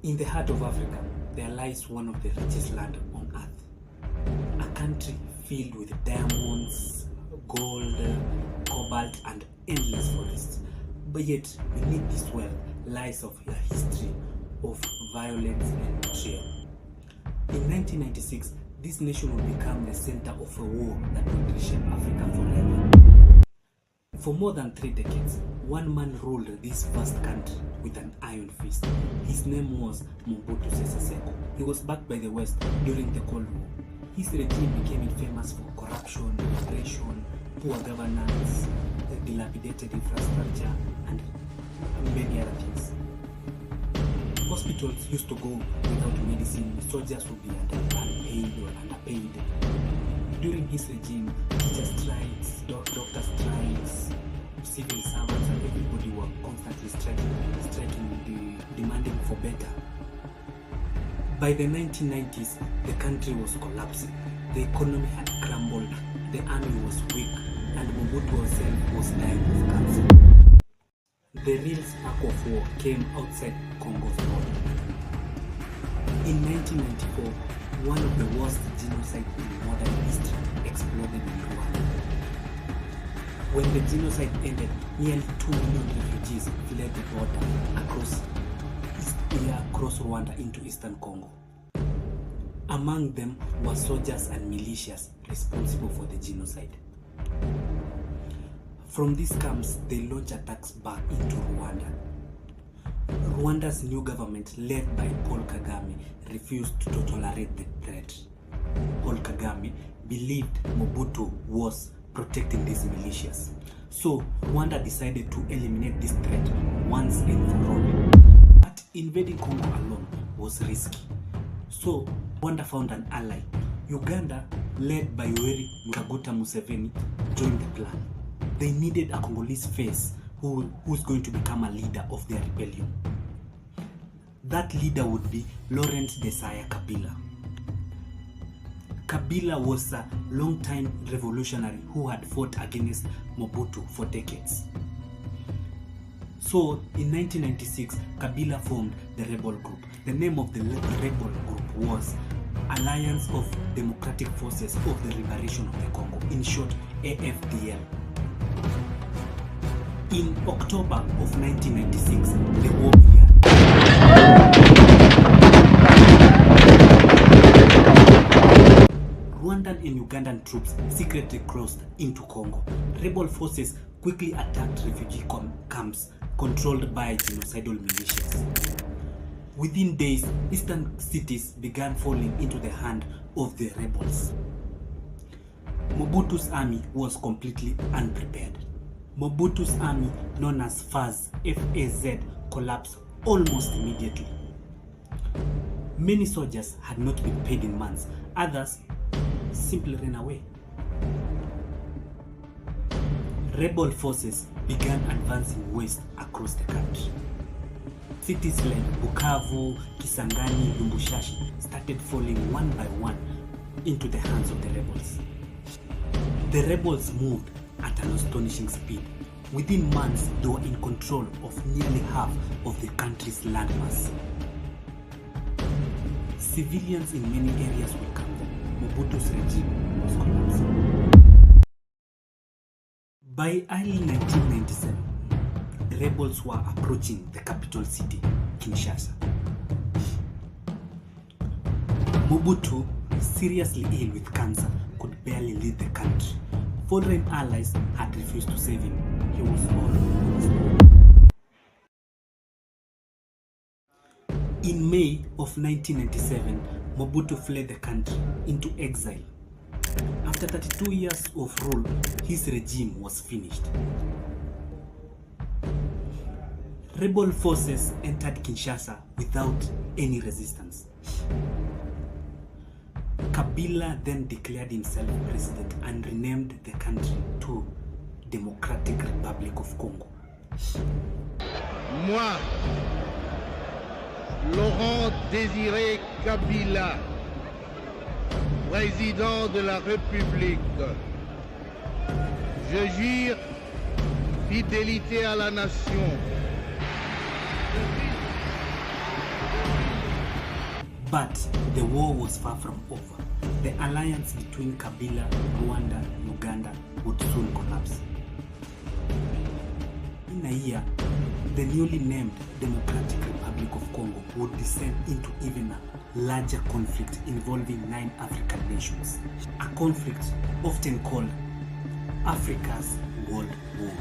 In the heart of Africa, there lies one of the richest land on earth. A country filled with diamonds, gold, cobalt, and endless forests. But yet, beneath this wealth lies of a history of violence and betrayal. In 1996, this nation would become the center of a war that would reshape Africa forever. For more than 3 decades, one man ruled this vast country with an iron fist. His name was Mobutu Sese Seko. He was backed by the West during the Cold War. His regime became infamous for corruption, repression, poor governance, dilapidated infrastructure, and many other things. Hospitals used to go without medicine, soldiers would be unpaid or underpaid. During his regime, teacher strikes, doctor strikes, civil servants, and everybody were constantly striking, demanding for better. By the 1990s, the country was collapsing. The economy had crumbled, the army was weak, and Mobutu himself was dying of cancer. The real spark of war came outside Congo's border. In 1994, one of the worst genocides in modern history exploded in Rwanda. When the genocide ended, nearly 2 million refugees fled the border across Rwanda into eastern Congo. Among them were soldiers and militias responsible for the genocide. From these camps, they launched attacks back into Rwanda. Rwanda's new government, led by Paul Kagame, refused to tolerate the threat. Paul Kagame believed Mobutu was protecting these militias. So Rwanda decided to eliminate this threat once and for all. But invading Congo alone was risky. So Rwanda found an ally. Uganda, led by Yoweri Museveni, joined the plan. They needed a Congolese face who's going to become a leader of their rebellion. That leader would be Laurent Desire Kabila. Kabila was a long-time revolutionary who had fought against Mobutu for decades. So in 1996, Kabila formed the rebel group. The name of the rebel group was Alliance of Democratic Forces of the Liberation of the Congo, in short AFDL. In October of 1996, the war began. Rwandan and Ugandan troops secretly crossed into Congo. Rebel forces quickly attacked refugee camps controlled by genocidal militias. Within days, eastern cities began falling into the hand of the rebels. Mobutu's army was completely unprepared. Mobutu's army, known as FAZ, collapsed almost immediately. Many soldiers had not been paid in months. Others simply ran away. Rebel forces began advancing west across the country. Cities like Bukavu, Kisangani, Lubumbashi started falling one by one into the hands of the rebels. The rebels moved at an astonishing speed. Within months, they were in control of nearly half of the country's landmass. Civilians in many areas welcomed them. Mobutu's regime was collapsing. By early 1997, the rebels were approaching the capital city, Kinshasa. Mobutu, seriously ill with cancer, could barely lead the country. Foreign allies had refused to save him. He was all on his own. In May of 1997, Mobutu fled the country into exile. After 32 years of rule, his regime was finished. Rebel forces entered Kinshasa without any resistance. Kabila then declared himself president and renamed the country to Democratic Republic of Congo. Moi, Laurent Désiré Kabila, président de la République, je jure fidélité à la nation. But the war was far from over. The alliance between Kabila, Rwanda, Uganda would soon collapse. In a year, the newly named Democratic Republic of Congo would descend into even a larger conflict involving 9 African nations. A conflict often called Africa's World War.